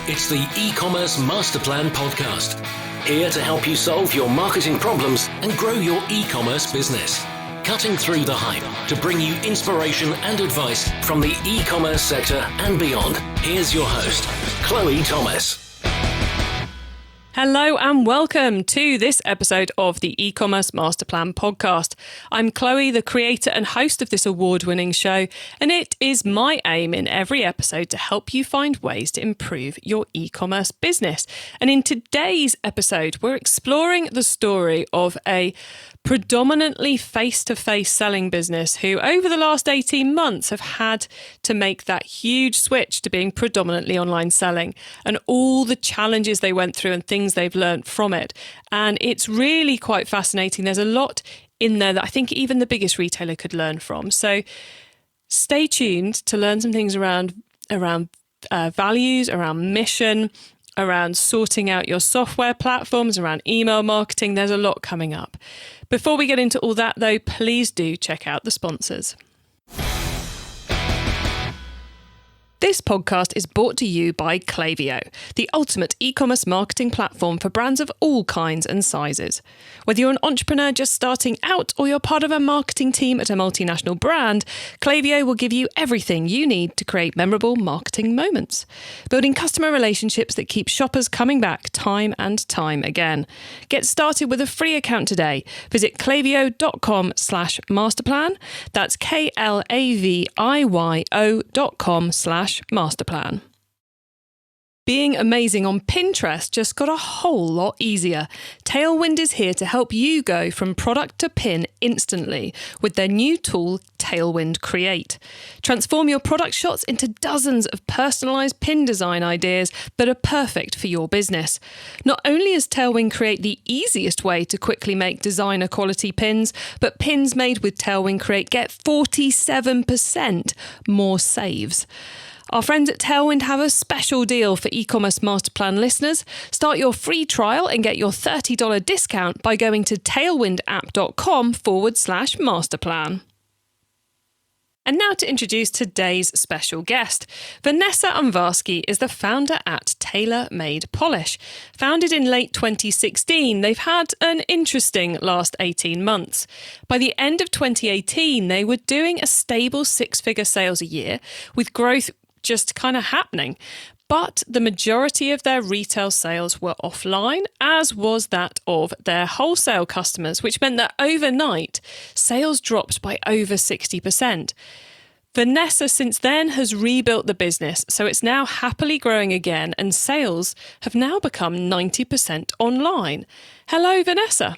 It's the eCommerce Master Plan podcast. Here to help you solve your marketing problems and grow your e-commerce business. Cutting through the hype to bring you inspiration and advice from the e-commerce sector and beyond. Here's your host, Chloe Thomas. Hello and welcome to this episode of the eCommerce Master Plan podcast. I'm Chloe, the creator and host of this award-winning show, and it is my aim in every episode to help you find ways to improve your e-commerce business. And in today's episode, we're exploring the story of a predominantly face-to-face selling business who over the last 18 months have had to make that huge switch to being predominantly online selling and all the challenges they went through and things they've learned from it. And it's really quite fascinating. There's a lot in there that I think even the biggest retailer could learn from. So stay tuned to learn some things around values, around mission, around sorting out your software platforms, around email marketing. There's a lot coming up. Before we get into all that, though, please do check out the sponsors. This podcast is brought to you by Klaviyo, the ultimate e-commerce marketing platform for brands of all kinds and sizes. Whether you're an entrepreneur just starting out or you're part of a marketing team at a multinational brand, Klaviyo will give you everything you need to create memorable marketing moments, building customer relationships that keep shoppers coming back time and time again. Get started with a free account today. Visit klaviyo.com/masterplan. That's KLAVIYO.com/masterplan. Being amazing on Pinterest just got a whole lot easier. Tailwind is here to help you go from product to pin instantly with their new tool, Tailwind Create. Transform your product shots into dozens of personalized pin design ideas that are perfect for your business. Not only is Tailwind Create the easiest way to quickly make designer quality pins, but pins made with Tailwind Create get 47% more saves. Our friends at Tailwind have a special deal for eCommerce Masterplan listeners. Start your free trial and get your $30 discount by going to tailwindapp.com/masterplan. And now to introduce today's special guest. Vanessa Ungvarsky is the founder at Tailor Made Polish. Founded in late 2016, they've had an interesting last 18 months. By the end of 2018, they were doing a stable six-figure sales a year, with growth just kind of happening. But the majority of their retail sales were offline, as was that of their wholesale customers, which meant that overnight, sales dropped by over 60%. Vanessa since then has rebuilt the business, so it's now happily growing again, and sales have now become 90% online. Hello, Vanessa.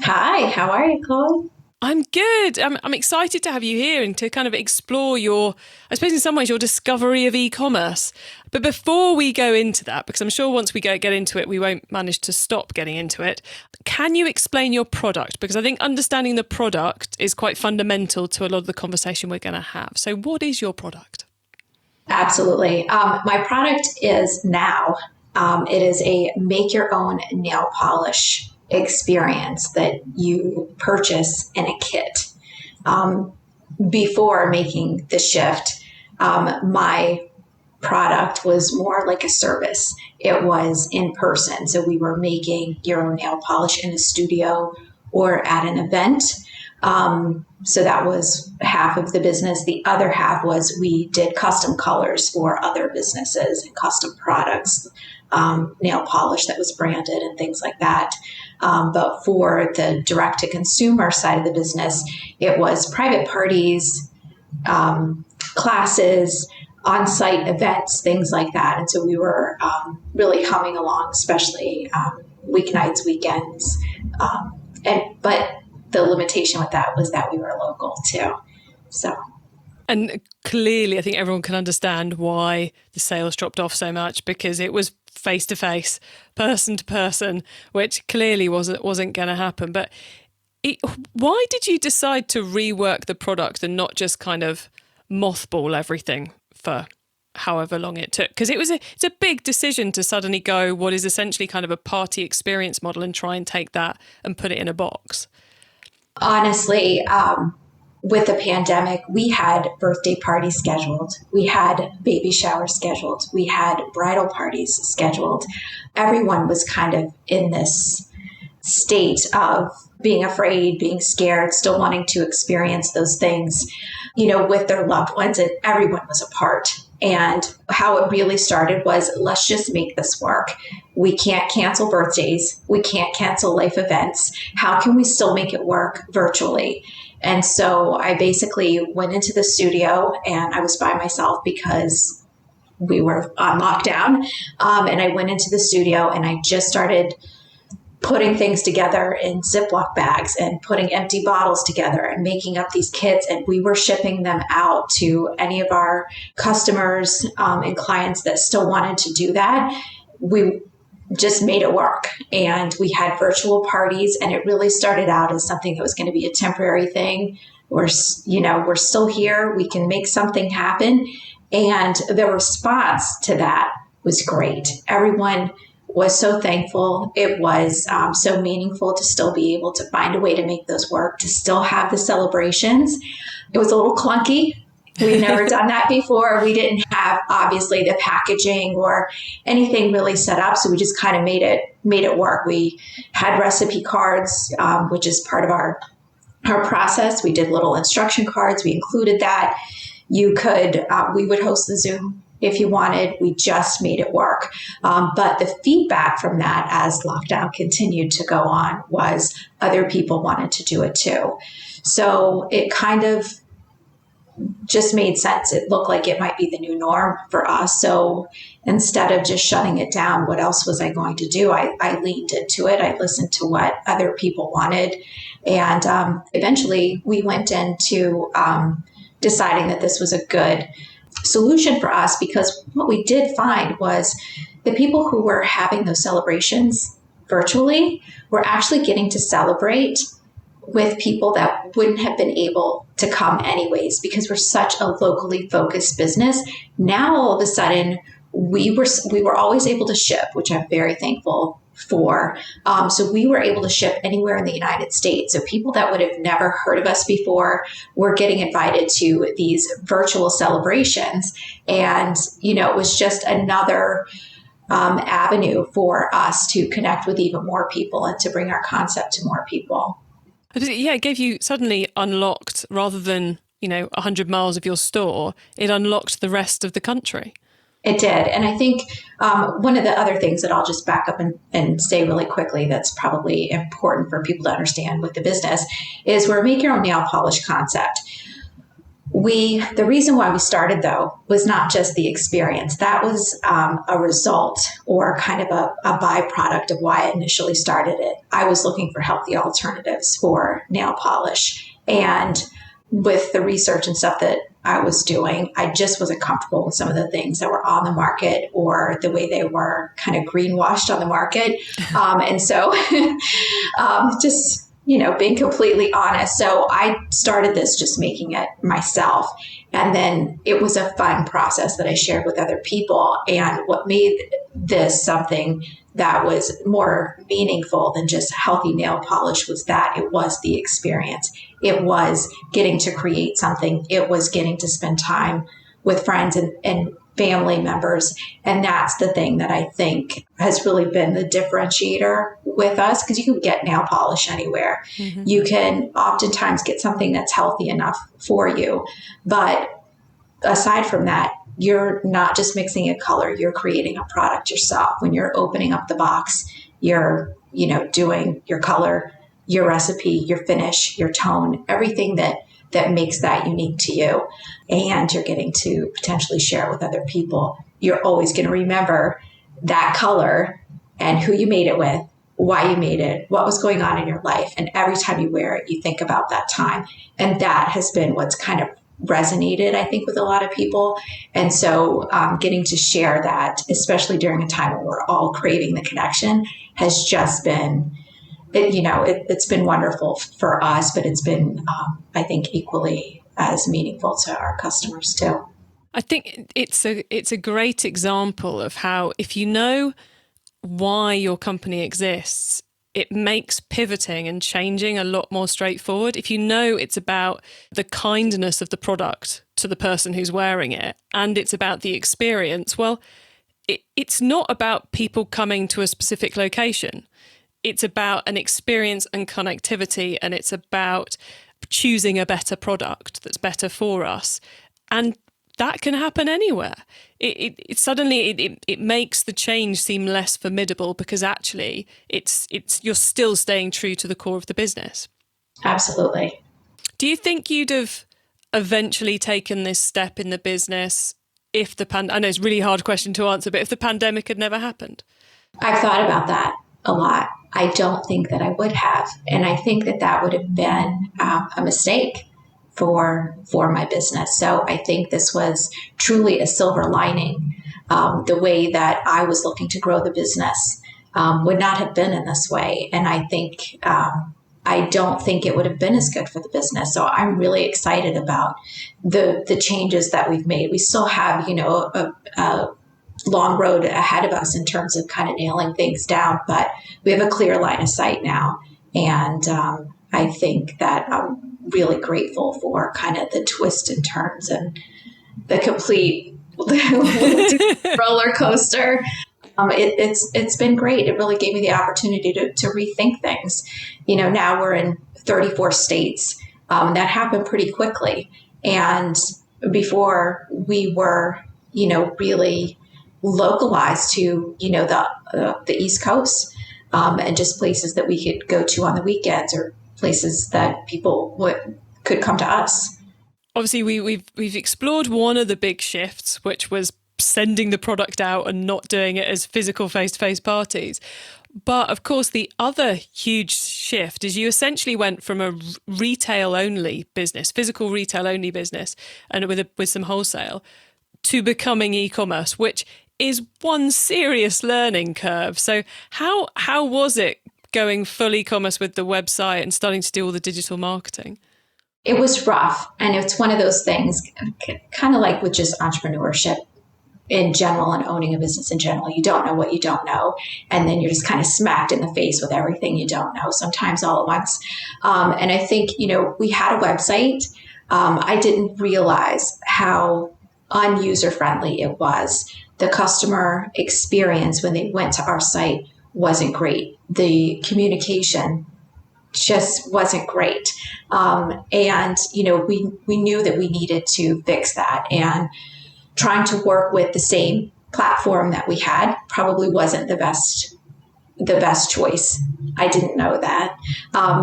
Hi, how are you, Chloe? I'm good. I'm excited to have you here and to kind of explore your, I suppose in some ways, your discovery of e-commerce. But before we go into that, because I'm sure once we get into it, we won't manage to stop getting into it, can you explain your product? Because I think understanding the product is quite fundamental to a lot of the conversation we're going to have. So what is your product? Absolutely. My product is Now. It is a make your own nail polish experience that you purchase in a kit. Before making the shift, my product was more like a service. It was in person. So we were making your own nail polish in a studio or at an event. So that was half of the business. The other half was we did custom colors for other businesses and custom products, nail polish that was branded and things like that. But for the direct-to-consumer side of the business, it was private parties, classes, on-site events, things like that. And so we were really humming along, especially weeknights, weekends. But the limitation with that was that we were local too. And clearly, I think everyone can understand why the sales dropped off so much, because it was face-to-face, person-to-person, which clearly wasn't going to happen. But why did you decide to rework the product and not just kind of mothball everything for however long it took? Because it's a big decision to suddenly go what is essentially kind of a party experience model and try and take that and put it in a box. Honestly, with the pandemic, we had birthday parties scheduled. We had baby showers scheduled. We had bridal parties scheduled. Everyone was kind of in this state of being afraid, being scared, still wanting to experience those things, with their loved ones, and everyone was apart. And how it really started was, let's just make this work. We can't cancel birthdays. We can't cancel life events. How can we still make it work virtually? And so I basically went into the studio, and I was by myself because we were on lockdown. And I went into the studio and I just started putting things together in Ziploc bags and putting empty bottles together and making up these kits. And we were shipping them out to any of our customers and clients that still wanted to do that. We just made it work. And we had virtual parties, and it really started out as something that was going to be a temporary thing. We're still here. We can make something happen. And the response to that was great. Everyone was so thankful. It was so meaningful to still be able to find a way to make those work, to still have the celebrations. It was a little clunky. We'd never done that before. We didn't have, obviously, the packaging or anything really set up. So we just kind of made it work. We had recipe cards, which is part of our process. We did little instruction cards. We included that. We would host the Zoom if you wanted. We just made it work. But the feedback from that as lockdown continued to go on was other people wanted to do it too. So it kind of just made sense. It looked like it might be the new norm for us. So instead of just shutting it down, what else was I going to do? I leaned into it. I listened to what other people wanted. And eventually we went into deciding that this was a good solution for us, because what we did find was the people who were having those celebrations virtually were actually getting to celebrate with people that wouldn't have been able to come anyways, because we're such a locally focused business. Now, all of a sudden, we were always able to ship, which I'm very thankful for. So we were able to ship anywhere in the United States. So people that would have never heard of us before were getting invited to these virtual celebrations. And, it was just another avenue for us to connect with even more people and to bring our concept to more people. Yeah, it gave you suddenly unlocked, rather than, 100 miles of your store, it unlocked the rest of the country. It did. And I think one of the other things that I'll just back up and say really quickly that's probably important for people to understand with the business is we're a make your own nail polish concept. The reason why we started, though, was not just the experience. That was a result or kind of a byproduct of why I initially started it. I was looking for healthy alternatives for nail polish. And with the research and stuff that I was doing, I just wasn't comfortable with some of the things that were on the market or the way they were kind of greenwashed on the market. And so just, being completely honest. So I started this just making it myself. And then it was a fun process that I shared with other people. And what made this something that was more meaningful than just healthy nail polish was that it was the experience. It was getting to create something. It was getting to spend time with friends and family members. And that's the thing that I think has really been the differentiator with us, because you can get nail polish anywhere. Mm-hmm. You can oftentimes get something that's healthy enough for you. But aside from that, you're not just mixing a color, you're creating a product yourself. When you're opening up the box, you're, doing your color, your recipe, your finish, your tone, everything that makes that unique to you. And you're getting to potentially share it with other people. You're always going to remember that color and who you made it with, why you made it, what was going on in your life. And every time you wear it, you think about that time. And that has been what's kind of resonated, I think, with a lot of people. And so getting to share that, especially during a time when we're all craving the connection, has just been, it's been wonderful for us, but it's been, I think, equally as meaningful to our customers too. I think it's a great example of how, if you know why your company exists, it makes pivoting and changing a lot more straightforward. If you know it's about the kindness of the product to the person who's wearing it, and it's about the experience, well, it's not about people coming to a specific location. It's about an experience and connectivity, and it's about choosing a better product that's better for us. And that can happen anywhere. It suddenly makes the change seem less formidable, because actually it's you're still staying true to the core of the business. Absolutely. Do you think you'd have eventually taken this step in the business if I know it's a really hard question to answer, but if the pandemic had never happened? I've thought about that a lot. I don't think that I would have. And I think that would have been a mistake for my business. So I think this was truly a silver lining. The way that I was looking to grow the business would not have been in this way. And I think I don't think it would have been as good for the business. So I'm really excited about the changes that we've made. We still have, a long road ahead of us in terms of kind of nailing things down, but we have a clear line of sight now. And I think that I'm really grateful for kind of the twists and turns and the complete roller coaster. It's been great. It really gave me the opportunity to rethink things. Now we're in 34 states. That happened pretty quickly. And before we were, really localized to, the East Coast, and just places that we could go to on the weekends, or places that people could come to us. Obviously, we've explored one of the big shifts, which was sending the product out and not doing it as physical face-to-face parties. But of course, the other huge shift is you essentially went from a retail-only business, physical retail-only business, and with some wholesale, to becoming e-commerce, which is one serious learning curve. So how was it going full e-commerce with the website and starting to do all the digital marketing? It was rough. And it's one of those things, kind of like with just entrepreneurship in general and owning a business in general. You don't know what you don't know. And then you're just kind of smacked in the face with everything you don't know, sometimes all at once. And I think, we had a website. I didn't realize how unuser-friendly it was. The customer experience when they went to our site wasn't great. The communication just wasn't great. And, we knew that we needed to fix that. And trying to work with the same platform that we had probably wasn't the best choice. I didn't know that.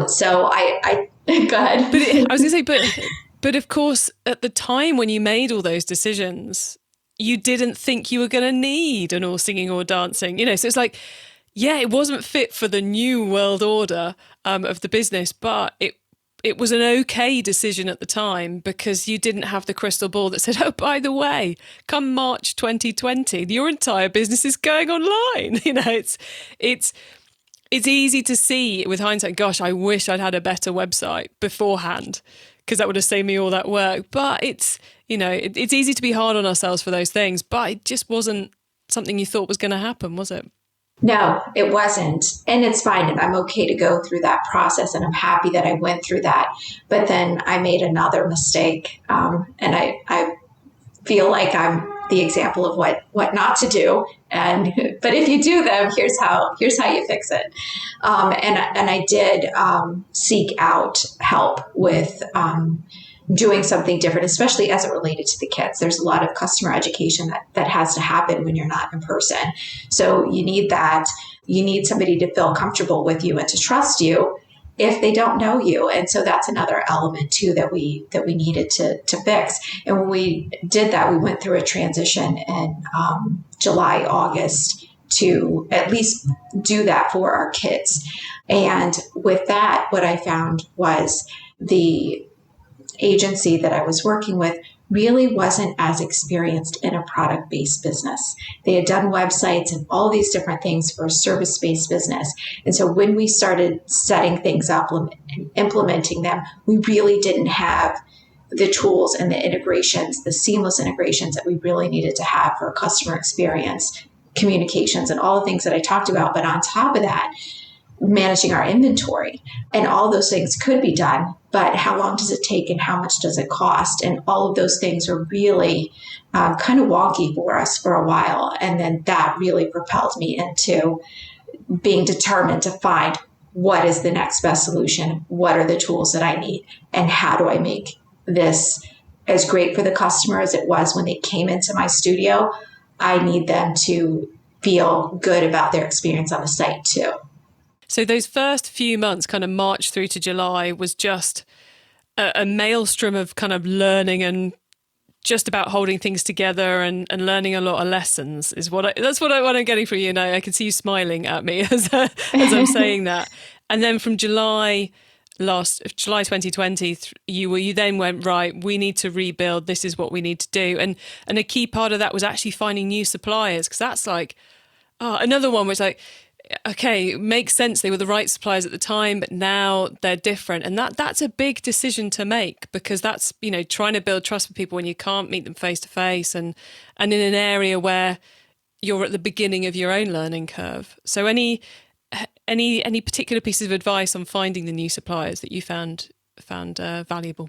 So I go ahead. I was going to say, but of course, at the time when you made all those decisions, you didn't think you were going to need an all singing or dancing, so it's like, yeah, it wasn't fit for the new world order of the business, but it was an okay decision at the time, because you didn't have the crystal ball that said, oh, by the way, come March 2020, your entire business is going online. It's easy to see with hindsight, gosh, I wish I'd had a better website beforehand, because that would have saved me all that work. But it's easy to be hard on ourselves for those things, but it just wasn't something you thought was going to happen, was it? No, it wasn't. And it's fine. And I'm okay to go through that process. And I'm happy that I went through that. But then I made another mistake. And I feel like I'm the example of what not to do. But if you do them, here's how you fix it. And I did seek out help with doing something different, especially as it related to the kids. There's a lot of customer education that has to happen when you're not in person. So you need that. You need somebody to feel comfortable with you and to trust you if they don't know you. And so that's another element too that we needed to fix. And when we did that, we went through a transition in July, August to at least do that for our kids. And with that, what I found was the agency that I was working with really wasn't as experienced in a product-based business. They had done websites and all these different things for a service-based business. And so when we started setting things up and implementing them, we really didn't have the tools and the integrations, the seamless integrations that we really needed to have for customer experience, communications, and all the things that I talked about. But on top of that, managing our inventory. And all those things could be done, but how long does it take and how much does it cost? And all of those things are really kind of wonky for us for a while. And then that really propelled me into being determined to find what is the next best solution, what are the tools that I need, and how do I make this as great for the customer as it was when they came into my studio. I need them to feel good about their experience on the site too. So those first few months, kind of March through to July, was just a maelstrom of kind of learning and just about holding things together and learning a lot of lessons is what I'm getting from you. And I can see you smiling at me as I'm saying that. And then from July 2020, you then went, right, we need to rebuild. This is what we need to do. And a key part of that was actually finding new suppliers, because that's like another one was like, okay, it makes sense. They were the right suppliers at the time, but now they're different. And that's a big decision to make, because that's, trying to build trust with people when you can't meet them face to face and in an area where you're at the beginning of your own learning curve. So any particular pieces of advice on finding the new suppliers that you found valuable?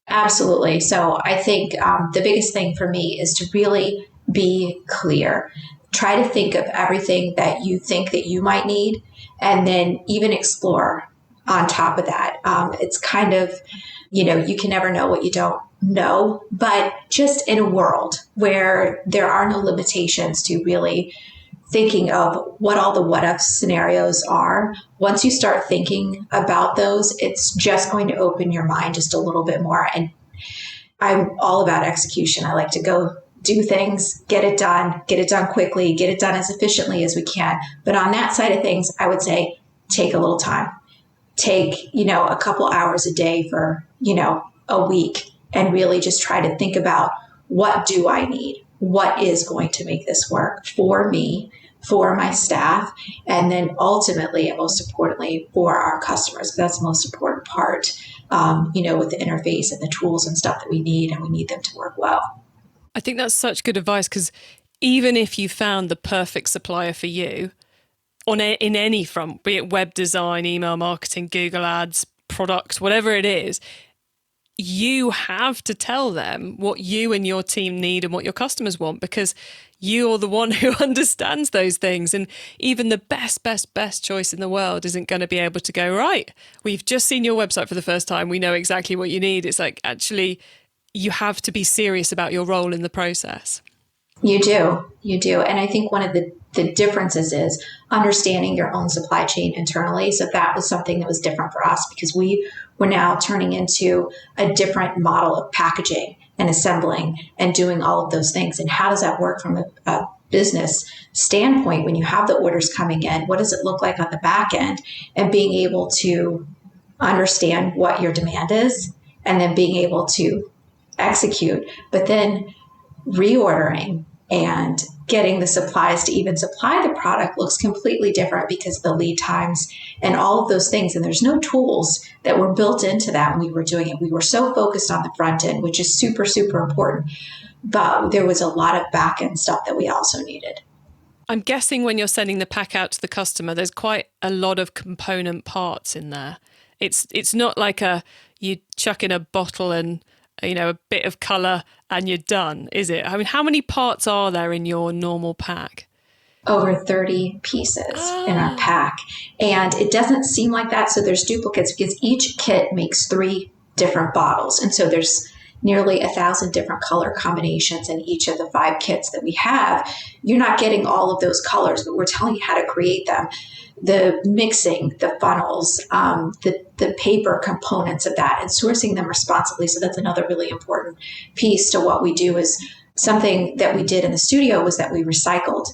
Absolutely. So I think the biggest thing for me is to really be clear. Try to think of everything that you think that you might need, and then even explore on top of that. It's kind of, you can never know what you don't know, but just in a world where there are no limitations to really thinking of what all the what-if scenarios are, once you start thinking about those, it's just going to open your mind just a little bit more. And I'm all about execution. I like to go do things, get it done quickly, get it done as efficiently as we can. But on that side of things, I would say take a little time. Take, a couple hours a day for, a week, and really just try to think about, what do I need? What is going to make this work for me, for my staff, and then ultimately and most importantly for our customers. That's the most important part, with the interface and the tools and stuff that we need, and we need them to work well. I think that's such good advice, because even if you found the perfect supplier for you in any front, be it web design, email marketing, Google Ads, product, whatever it is, you have to tell them what you and your team need and what your customers want, because you're the one who understands those things. And even the best choice in the world isn't going to be able to go, right, we've just seen your website for the first time, we know exactly what you need. It's like, actually, you have to be serious about your role in the process. You do. And I think one of the differences is understanding your own supply chain internally. So that was something that was different for us, because we were now turning into a different model of packaging and assembling and doing all of those things. And how does that work from a business standpoint when you have the orders coming in? What does it look like on the back end? And being able to understand what your demand is, and then being able to execute, but then reordering and getting the supplies to even supply the product looks completely different, because the lead times and all of those things. And there's no tools that were built into that when we were doing it. We were so focused on the front end, which is super, super important. But there was a lot of back end stuff that we also needed. I'm guessing when you're sending the pack out to the customer, there's quite a lot of component parts in there. It's not like you chuck in a bottle and a bit of colour and you're done, is it? I mean, how many parts are there in your normal pack? Over 30 pieces in our pack. And it doesn't seem like that. So there's duplicates, because each kit makes 3 different bottles. And so there's nearly 1,000 different color combinations in each of the 5 kits that we have. You're not getting all of those colors, but we're telling you how to create them. The mixing, the funnels, the paper components of that, and sourcing them responsibly. So that's another really important piece to what we do. Is something that we did in the studio was that we recycled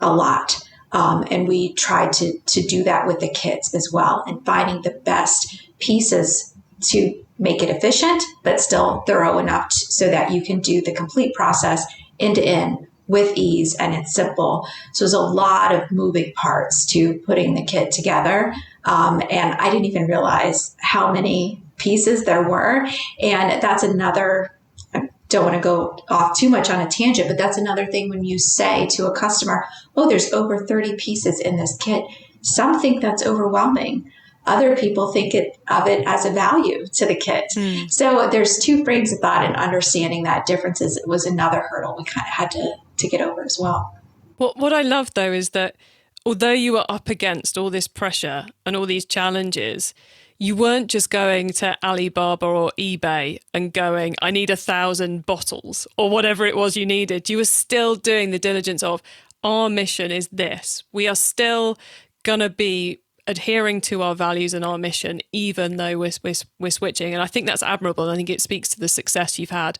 a lot. And we tried to do that with the kits as well, and finding the best pieces to make it efficient, but still thorough enough so that you can do the complete process end to end with ease, and it's simple. So there's a lot of moving parts to putting the kit together. And I didn't even realize how many pieces there were. And that's another, I don't want to go off too much on a tangent, but that's another thing when you say to a customer, oh, there's over 30 pieces in this kit. some think that's overwhelming. Other people think of it as a value to the kit. So there's two frames of thought, and understanding that differences was another hurdle we kind of had to get over as well. What I love, though, is that although you were up against all this pressure and all these challenges, you weren't just going to Alibaba or eBay and going, I need 1,000 bottles or whatever it was you needed. You were still doing the diligence of, our mission is this. We are still going to be adhering to our values and our mission, even though we're switching. And I think that's admirable. I think it speaks to the success you've had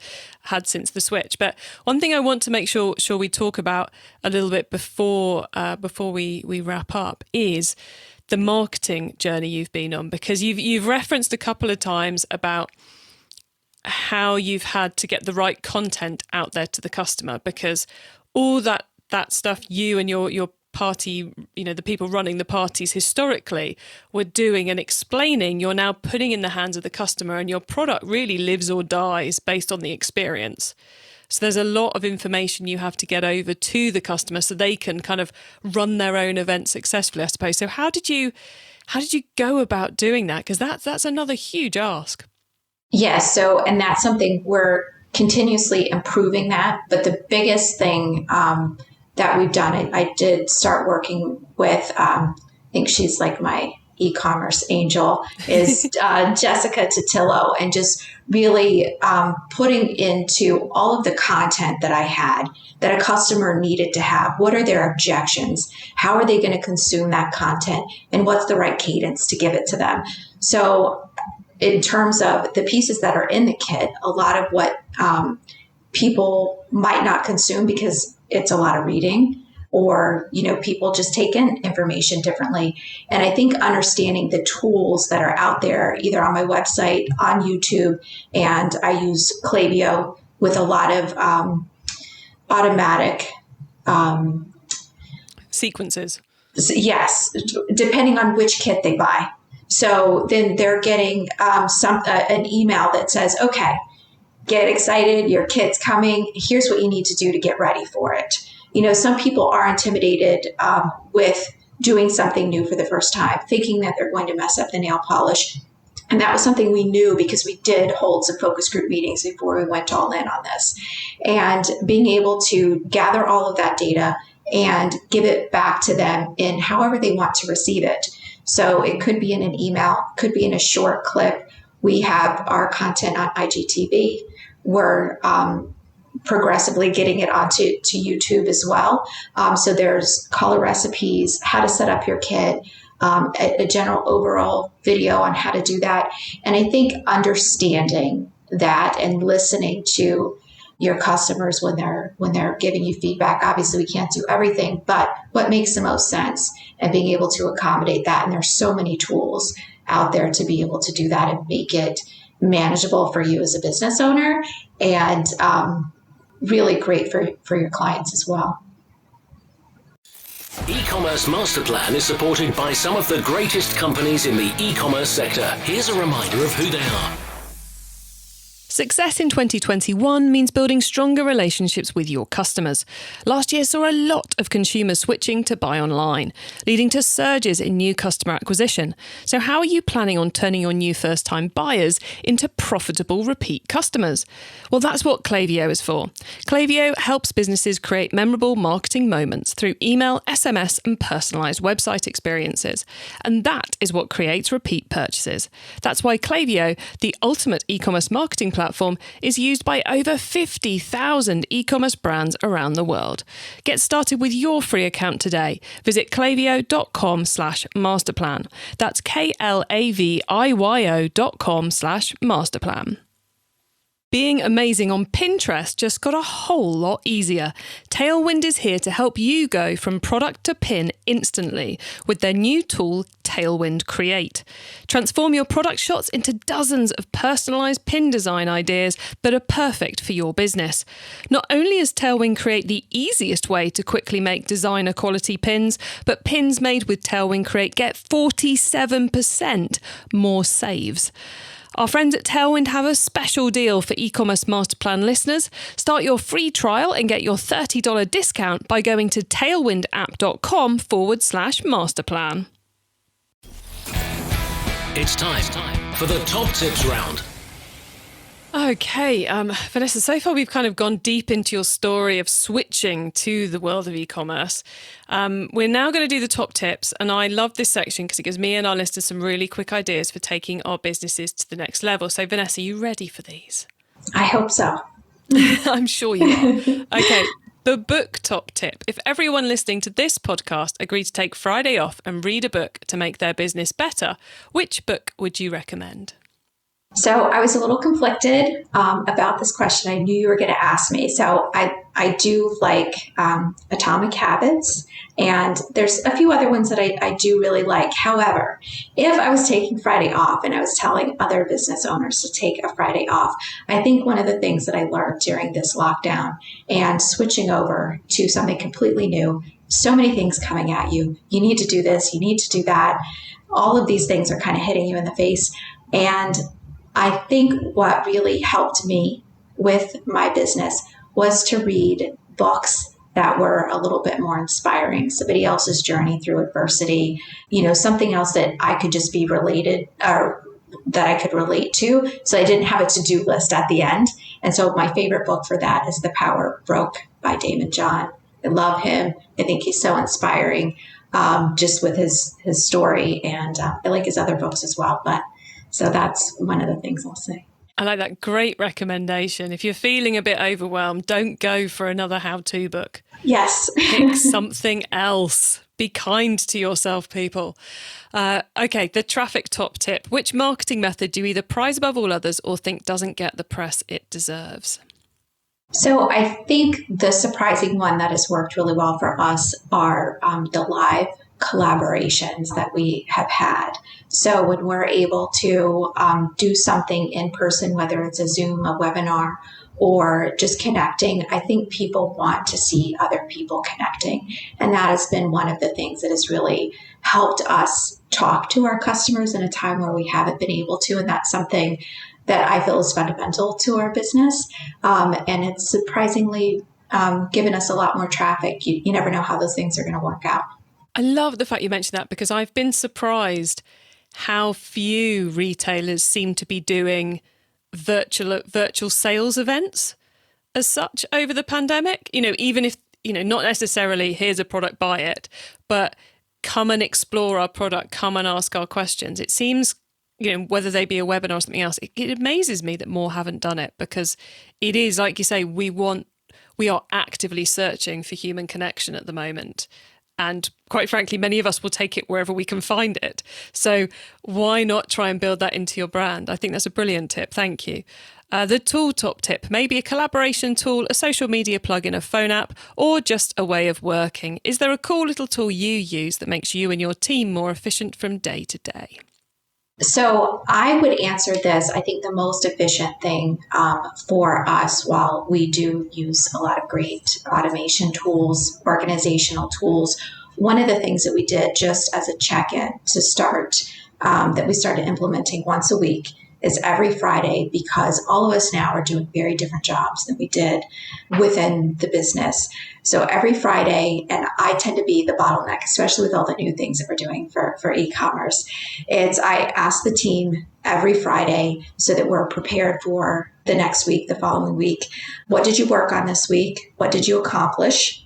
since the switch. But one thing I want to make sure we talk about a little bit before we wrap up is the marketing journey you've been on, because you've referenced a couple of times about how you've had to get the right content out there to the customer, because all that stuff you and your party, the people running the parties historically were doing and explaining, you're now putting in the hands of the customer, and your product really lives or dies based on the experience. So there's a lot of information you have to get over to the customer so they can kind of run their own event successfully, I suppose. So how did you go about doing that? Because that's another huge ask. Yes. So, and that's something we're continuously improving that. But the biggest thing that we've done, I did start working with, I think she's like my e-commerce angel, is Jessica Totillo, and just really putting into all of the content that I had that a customer needed to have. What are their objections? How are they going to consume that content? And what's the right cadence to give it to them? So in terms of the pieces that are in the kit, a lot of what people might not consume because it's a lot of reading, or, people just take in information differently. And I think understanding the tools that are out there, either on my website, on YouTube, and I use Klaviyo with a lot of automatic sequences. Yes, depending on which kit they buy. So then they're getting an email that says, okay, get excited, your kit's coming. Here's what you need to do to get ready for it. Some people are intimidated with doing something new for the first time, thinking that they're going to mess up the nail polish. And that was something we knew because we did hold some focus group meetings before we went all in on this. And being able to gather all of that data and give it back to them in however they want to receive it. So it could be in an email, could be in a short clip. We have our content on IGTV. We're progressively getting it onto YouTube as well. So there's color recipes, how to set up your kit, a general overall video on how to do that. And I think understanding that and listening to your customers when they're giving you feedback. Obviously, we can't do everything, but what makes the most sense, and being able to accommodate that. And there's so many tools out there to be able to do that and make it manageable for you as a business owner, and really great for your clients as well. E-commerce Master Plan is supported by some of the greatest companies in the e-commerce sector. Here's a reminder of who they are. Success in 2021 means building stronger relationships with your customers. Last year saw a lot of consumers switching to buy online, leading to surges in new customer acquisition. So how are you planning on turning your new first-time buyers into profitable repeat customers? Well, that's what Klaviyo is for. Klaviyo helps businesses create memorable marketing moments through email, SMS, and personalized website experiences. And that is what creates repeat purchases. That's why Klaviyo, the ultimate e-commerce marketing platform, is used by over 50,000 e-commerce brands around the world. Get started with your free account today. Visit klaviyo.com/masterplan. That's klaviyo.com/masterplan. Being amazing on Pinterest just got a whole lot easier. Tailwind is here to help you go from product to pin instantly with their new tool, Tailwind Create. Transform your product shots into dozens of personalized pin design ideas that are perfect for your business. Not only is Tailwind Create the easiest way to quickly make designer quality pins, but pins made with Tailwind Create get 47% more saves. Our friends at Tailwind have a special deal for e-commerce masterplan listeners. Start your free trial and get your $30 discount by going to tailwindapp.com/masterplan. It's time for the top tips round. Okay, Vanessa, so far we've kind of gone deep into your story of switching to the world of e-commerce. We're now going to do the top tips, and I love this section because it gives me and our listeners some really quick ideas for taking our businesses to the next level. So Vanessa, are you ready for these? I hope so. I'm sure you are. Okay, the book top tip. If everyone listening to this podcast agreed to take Friday off and read a book to make their business better, which book would you recommend? So I was a little conflicted about this question. I knew you were going to ask me. So I do like Atomic Habits, and there's a few other ones that I do really like. However, if I was taking Friday off and I was telling other business owners to take a Friday off, I think one of the things that I learned during this lockdown and switching over to something completely new, so many things coming at you. You need to do this, you need to do that. All of these things are kind of hitting you in the face. And I think what really helped me with my business was to read books that were a little bit more inspiring, somebody else's journey through adversity, something else that I could just be related or that I could relate to. So I didn't have a to-do list at the end. And so my favorite book for that is The Power of Broke by Damon John. I love him. I think he's so inspiring just with his story. And I like his other books as well. So that's one of the things I'll say. I like that. Great recommendation. If you're feeling a bit overwhelmed, don't go for another how-to book. Yes. Pick something else. Be kind to yourself, people. Okay, the traffic top tip. Which marketing method do you either prize above all others or think doesn't get the press it deserves? So I think the surprising one that has worked really well for us are the live collaborations that we have had. So when we're able to do something in person, whether it's a Zoom, a webinar, or just connecting, I think people want to see other people connecting. And that has been one of the things that has really helped us talk to our customers in a time where we haven't been able to. And that's something that I feel is fundamental to our business. And it's surprisingly given us a lot more traffic. You never know how those things are going to work out. I love the fact you mentioned that because I've been surprised how few retailers seem to be doing virtual sales events as such over the pandemic. Even if, not necessarily here's a product, buy it, but come and explore our product, come and ask our questions. It seems, whether they be a webinar or something else, it amazes me that more haven't done it because it is, like you say, we are actively searching for human connection at the moment. And quite frankly, many of us will take it wherever we can find it. So why not try and build that into your brand? I think that's a brilliant tip. Thank you. The tool top tip, maybe a collaboration tool, a social media plugin, a phone app, or just a way of working. Is there a cool little tool you use that makes you and your team more efficient from day to day? So I would answer this. I think the most efficient thing for us, while we do use a lot of great automation tools, organizational tools, one of the things that we did just as a check-in to start, that we started implementing once a week is every Friday, because all of us now are doing very different jobs than we did within the business. So every Friday, and I tend to be the bottleneck, especially with all the new things that we're doing for e-commerce, I ask the team every Friday so that we're prepared for the next week, the following week. What did you work on this week? What did you accomplish?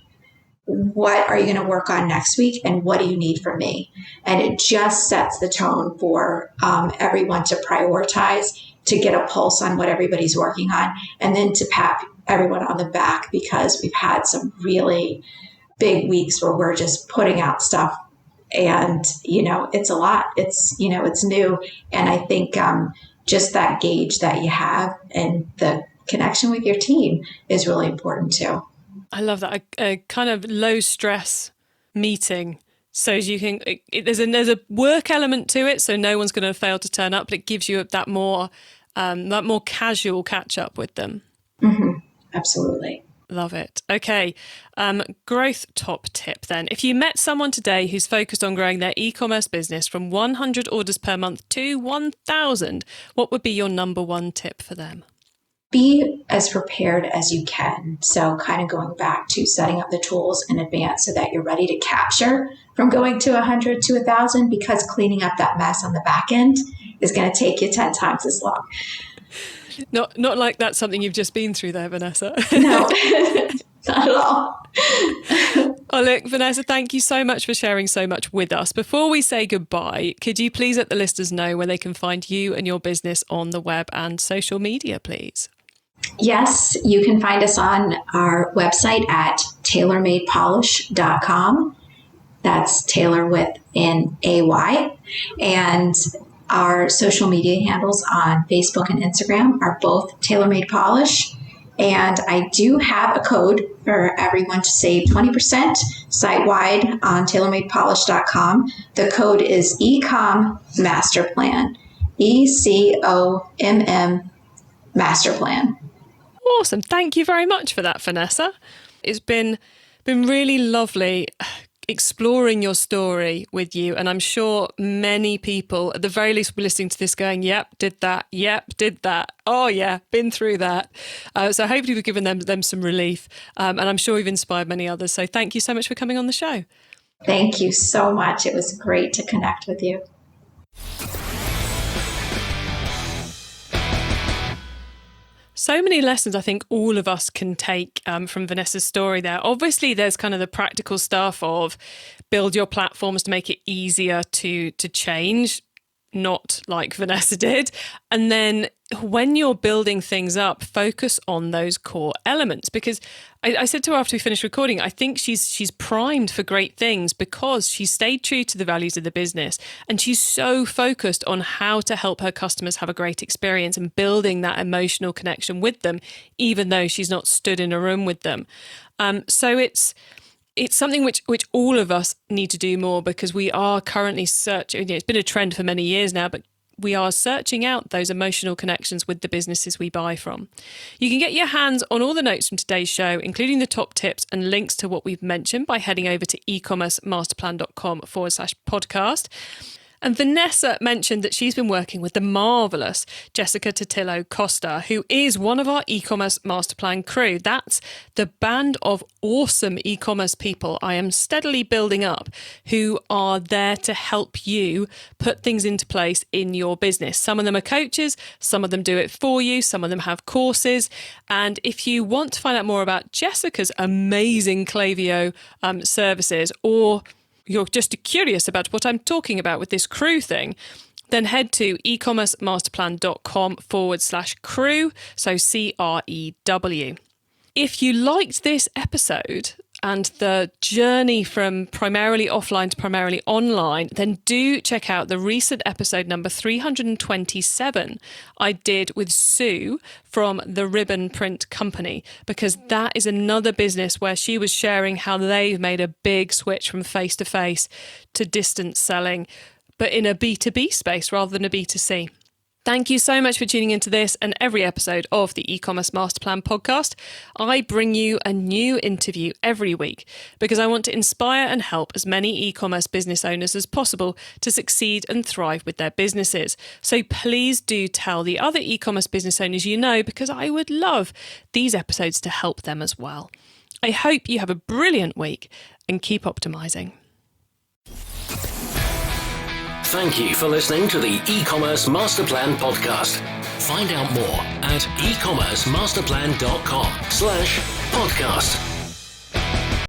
What are you going to work on next week? And what do you need from me? And it just sets the tone for everyone to prioritize, to get a pulse on what everybody's working on, and then to pat everyone on the back because we've had some really big weeks where we're just putting out stuff and, it's a lot. It's new. And I think just that gauge that you have and the connection with your team is really important too. I love that. A kind of low stress meeting. So you can, there's a work element to it. So no one's going to fail to turn up, but it gives you that more casual catch up with them. Mm-hmm. Absolutely. Love it. Okay. Growth top tip then. If you met someone today who's focused on growing their e-commerce business from 100 orders per month to 1,000, what would be your number one tip for them? be as prepared as you can. So kind of going back to setting up the tools in advance so that you're ready to capture from going to 100 to 1,000, because cleaning up that mess on the back end is going to take you 10 times as long. Not like that's something you've just been through there, Vanessa. No, not at all. Oh, look, Vanessa, thank you so much for sharing so much with us. Before we say goodbye, could you please let the listeners know where they can find you and your business on the web and social media, please? Yes, you can find us on our website at tailormadepolish.com. That's Taylor with an AY. And our social media handles on Facebook and Instagram are both TaylorMade Polish. And I do have a code for everyone to save 20% site-wide on tailormadepolish.com. The code is eCom Master Plan, ECOMM Master Plan. Awesome. Thank you very much for that, Vanessa. It's been really lovely exploring your story with you. And I'm sure many people, at the very least, will be listening to this going, yep, did that. Yep, did that. Oh, yeah, been through that. So hopefully we've given them some relief. And I'm sure we've inspired many others. So thank you so much for coming on the show. Thank you so much. It was great to connect with you. So many lessons I think all of us can take from Vanessa's story there. Obviously, there's kind of the practical stuff of build your platforms to make it easier to change, not like Vanessa did. And then when you're building things up, focus on those core elements. Because I said to her after we finished recording, I think she's primed for great things because she stayed true to the values of the business. And she's so focused on how to help her customers have a great experience and building that emotional connection with them, even though she's not stood in a room with them. So it's something which all of us need to do more, because we are currently searching. It's been a trend for many years now, but we are searching out those emotional connections with the businesses we buy from. You can get your hands on all the notes from today's show, including the top tips and links to what we've mentioned, by heading over to ecommercemasterplan.com/podcast. And Vanessa mentioned that she's been working with the marvellous Jessica Totillo Costa, who is one of our e-commerce master plan crew. That's the band of awesome e-commerce people I am steadily building up, who are there to help you put things into place in your business. Some of them are coaches, some of them do it for you, some of them have courses. And if you want to find out more about Jessica's amazing Klaviyo services, or you're just curious about what I'm talking about with this crew thing, then head to ecommercemasterplan.com/crew, so CREW. If you liked this episode and the journey from primarily offline to primarily online, then do check out the recent episode number 327 I did with Sue from the Ribbon Print Company, because that is another business where she was sharing how they've made a big switch from face-to-face to distance selling, but in a B2B space rather than a B2C. Thank you so much for tuning into this and every episode of the e-commerce master plan podcast. I bring you a new interview every week because I want to inspire and help as many e-commerce business owners as possible to succeed and thrive with their businesses. So please do tell the other e-commerce business owners you know, because I would love these episodes to help them as well. I hope you have a brilliant week and keep optimizing. Thank you for listening to the e-commerce master plan podcast. Find out more at ecommercemasterplan.com/podcast.